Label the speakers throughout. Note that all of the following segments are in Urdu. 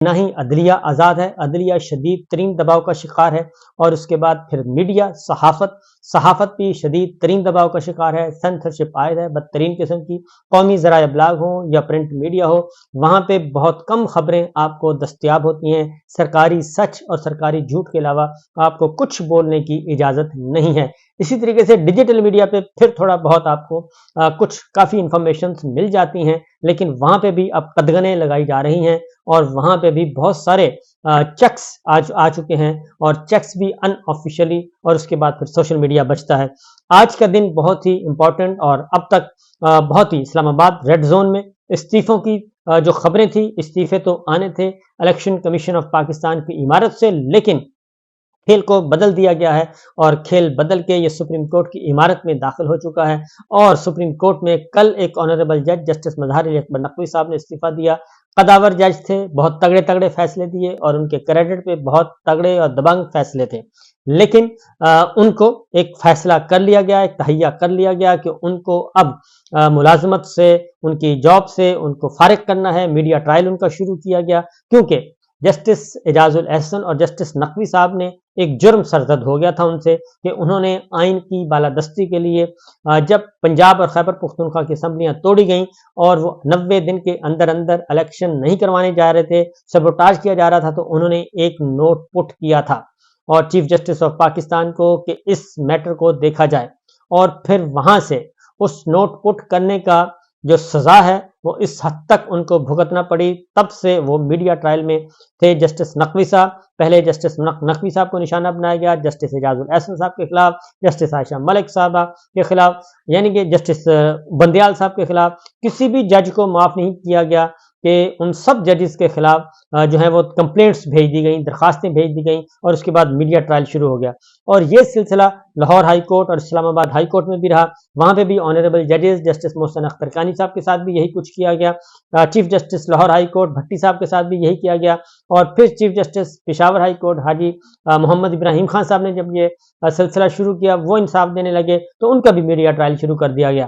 Speaker 1: نہ ہی عدلیہ آزاد ہے، عدلیہ شدید ترین دباؤ کا شکار ہے، اور اس کے بعد پھر میڈیا، صحافت بھی شدید ترین دباؤ کا شکار ہے، سینسرشپ عائد ہے بدترین قسم کی۔ قومی ذرائع ابلاغ ہوں یا پرنٹ میڈیا ہو، وہاں پہ بہت کم خبریں آپ کو دستیاب ہوتی ہیں، سرکاری سچ اور سرکاری جھوٹ کے علاوہ آپ کو کچھ بولنے کی اجازت نہیں ہے۔ اسی طریقے سے ڈیجیٹل میڈیا پہ پھر تھوڑا بہت آپ کو کچھ کافی انفارمیشنز مل جاتی ہیں، لیکن وہاں پہ بھی اب قدغنیں لگائی جا رہی ہیں، اور وہاں پہ بھی بہت سارے چیکس آ چکے ہیں، اور چیکس بھی ان آفیشلی، اور اس کے بعد پھر سوشل میڈیا بچتا ہے۔ آج کا دن بہت ہی امپورٹنٹ، اور اب تک بہت ہی اسلام آباد ریڈ زون میں استعفوں کی جو خبریں تھیں، استعفے تو آنے تھے الیکشن کمیشن آف پاکستان کی عمارت سے، لیکن کھیل کو بدل دیا گیا ہے، اور کھیل بدل کے یہ سپریم کورٹ کی عمارت میں داخل ہو چکا ہے، اور سپریم کورٹ میں کل ایک آنریبل جج جسٹس مظہر علی اکبر نقوی صاحب نے استعفیٰ دیا۔ قداور جج تھے، بہت تگڑے تگڑے فیصلے دیے، اور ان کے کریڈٹ پہ بہت تگڑے اور دبنگ فیصلے تھے، لیکن ان کو ایک فیصلہ کر لیا گیا، ایک تہیہ کر لیا گیا کہ ان کو اب ملازمت سے، ان کی جاب سے ان کو فارغ کرنا ہے۔ میڈیا ٹرائل ان کا شروع کیا گیا، کیونکہ جسٹس اعجاز الاحسن اور جسٹس نقوی صاحب نے ایک جرم سرزد ہو گیا تھا ان سے، کہ انہوں نے آئین کی بالادستی کے لیے جب پنجاب اور خیبر پختونخوا کی اسمبلیاں توڑی گئیں اور وہ 90 دن کے اندر اندر الیکشن نہیں کروانے جا رہے تھے، سبوٹاج کیا جا رہا تھا، تو انہوں نے ایک نوٹ پٹ کیا تھا اور چیف جسٹس آف پاکستان کو کہ اس میٹر کو دیکھا جائے، اور پھر وہاں سے اس نوٹ پٹ کرنے کا جو سزا ہے وہ اس حد تک ان کو بھگتنا پڑی۔ تب سے وہ میڈیا ٹرائل میں تھے جسٹس نقوی صاحب، پہلے جسٹس نقوی صاحب کو نشانہ بنایا گیا، جسٹس اعجاز الاحسن صاحب کے خلاف، جسٹس عائشہ ملک صاحبہ کے خلاف، یعنی کہ جسٹس بندیال صاحب کے خلاف، کسی بھی جج کو معاف نہیں کیا گیا، کہ ان سب ججز کے خلاف جو ہے وہ کمپلینٹس بھیج دی گئیں، درخواستیں بھیج دی گئیں، اور اس کے بعد میڈیا ٹرائل شروع ہو گیا۔ اور یہ سلسلہ لاہور ہائی کورٹ اور اسلام آباد ہائی کورٹ میں بھی رہا، وہاں پہ بھی آنریبل ججز جسٹس محسن اختر کانی صاحب کے ساتھ بھی یہی کچھ کیا گیا، chief justice Lahore high court Bhatti صاحب کے ساتھ بھی یہی کیا گیا، اور پھر chief justice Peshawar high court Haji Muhammad ابراہیم خان صاحب نے جب یہ سلسلہ شروع کیا، وہ انصاف دینے لگے، تو ان کا بھی میڈیا ٹرائل شروع کر دیا گیا۔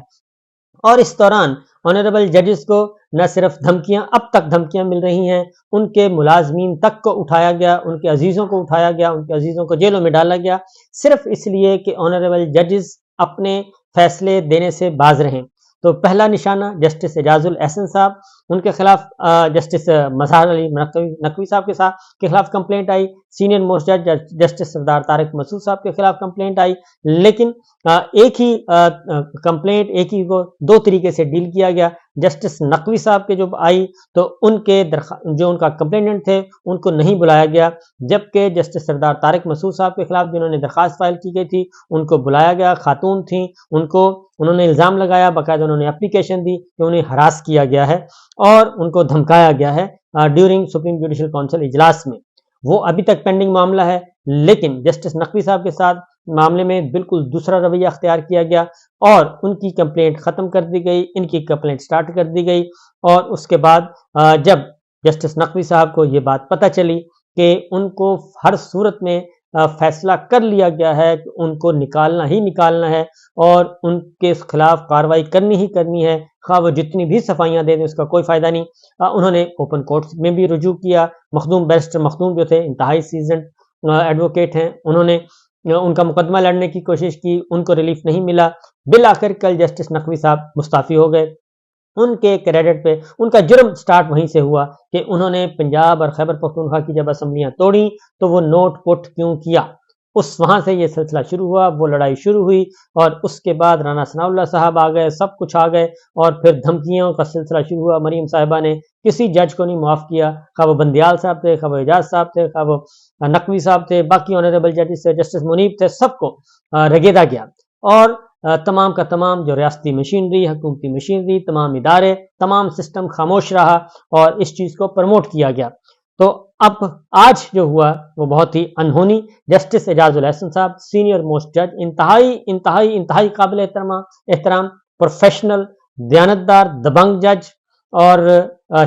Speaker 1: اور اس دوران آنریبل ججز کو نہ صرف دھمکیاں، اب تک دھمکیاں مل رہی ہیں، ان کے ملازمین تک کو اٹھایا گیا، ان کے عزیزوں کو اٹھایا گیا، ان کے عزیزوں کو جیلوں میں ڈالا گیا، صرف اس لیے کہ آنریبل ججز اپنے فیصلے دینے سے باز رہیں۔ تو پہلا نشانہ جسٹس اعجاز الاحسن صاحب، ان کے خلاف جسٹس مظہر علی نقوی صاحب کے خلاف کمپلینٹ آئی، سینئر موسٹ جج جسٹس سردار طارق مسعود صاحب کے خلاف کمپلینٹ آئی، لیکن ایک ہی کمپلینٹ ایک ہی کو دو طریقے سے ڈیل کیا گیا۔ جسٹس نقوی صاحب کے جو آئی تو ان کے جو ان کا کمپلیننٹ تھے ان کو نہیں بلایا گیا، جبکہ جسٹس سردار طارق مسعود صاحب کے خلاف جنہوں نے درخواست فائل کی گئی تھی ان کو بلایا گیا، خاتون تھیں، انہوں نے الزام لگایا، باقاعدہ انہوں نے اپلیکیشن دی کہ انہیں ہراس کیا گیا ہے اور ان کو دھمکایا گیا ہے ڈیورنگ سپریم جوڈیشل کونسل اجلاس میں۔ وہ ابھی تک پینڈنگ معاملہ ہے، لیکن جسٹس نقوی صاحب کے ساتھ معاملے میں بالکل دوسرا رویہ اختیار کیا گیا، اور ان کی کمپلینٹ ختم کر دی گئی، ان کی کمپلینٹ سٹارٹ کر دی گئی، اور اس کے بعد جب جسٹس نقوی صاحب کو یہ بات پتہ چلی کہ ان کو ہر صورت میں فیصلہ کر لیا گیا ہے کہ ان کو نکالنا ہی نکالنا ہے اور ان کے خلاف کارروائی کرنی ہی کرنی ہے، خواہ وہ جتنی بھی صفائیاں دے دیں اس کا کوئی فائدہ نہیں، انہوں نے اوپن کورٹ میں بھی رجوع کیا۔ مخدوم بیرسٹر مخدوم جو تھے انتہائی سیزنڈ ایڈوکیٹ ہیں، انہوں نے ان کا مقدمہ لڑنے کی کوشش کی، ان کو ریلیف نہیں ملا، بالآخر کل جسٹس نقوی صاحب مستعفی ہو گئے۔ ان کے کریڈٹ پہ ان کا جرم سٹارٹ وہیں سے ہوا کہ انہوں نے پنجاب اور خیبر پختونخوا کی جب اسمبلیاں توڑیں تو وہ نوٹ پٹ کیوں کیا، وہاں سے یہ سلسلہ شروع ہوا، وہ لڑائی شروع ہوئی، اور اس کے بعد رانا ثناء اللہ صاحب آ گئے، سب کچھ آ گئے، اور پھر دھمکیوں کا سلسلہ شروع ہوا۔ مریم صاحبہ نے کسی جج کو نہیں معاف کیا، خواہ وہ بندیال صاحب تھے، خواہ وہ اعجاز صاحب تھے، خواہ وہ نقوی صاحب تھے، باقی آنریبل ججز تھے، جسٹس منیب تھے، سب کو رگیدا گیا، اور تمام کا تمام جو ریاستی مشینری، حکومتی مشینری، تمام ادارے، تمام سسٹم خاموش رہا اور اس چیز کو پروموٹ کیا گیا۔ تو اب آج جو ہوا وہ بہت ہی انہونی، جسٹس اعجاز الاحسن صاحب سینئر موسٹ جج، انتہائی قابل احترام، پروفیشنل، دیانتدار، دبنگ جج اور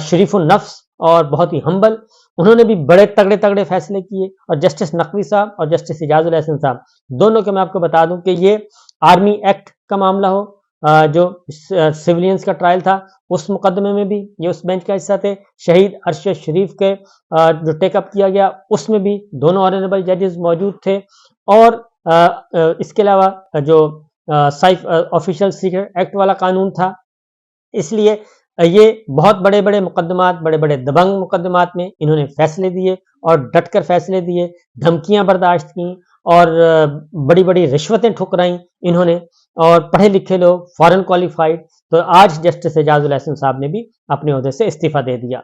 Speaker 1: شریف النفس اور بہت ہی ہمبل، انہوں نے بھی بڑے تگڑے فیصلے کیے۔ اور جسٹس نقوی صاحب اور جسٹس اعجاز الاحسن صاحب دونوں کے میں آپ کو بتا دوں کہ یہ آرمی ایکٹ کا معاملہ ہو، جو سیولینز کا ٹرائل تھا اس مقدمے میں بھی یہ اس بینچ کا حصہ تھے. شہید ارشد شریف کے جو ٹیک اپ کیا گیا اس میں بھی دونوں آنریبل ججز موجود تھے. اور اس کے علاوہ جو آفیشیل سیکرٹ ایکٹ والا قانون تھا، اس لیے یہ بہت بڑے بڑے مقدمات، بڑے بڑے دبنگ مقدمات میں انہوں نے فیصلے دیے اور ڈٹ کر فیصلے دیے، دھمکیاں برداشت کیں اور بڑی بڑی رشوتیں ٹھکرائیں انہوں نے، اور پڑھے لکھے لوگ، فارن کوالیفائڈ. تو آج جسٹس اعجاز الاحسن صاحب نے بھی اپنے عہدے سے استعفیٰ دے دیا.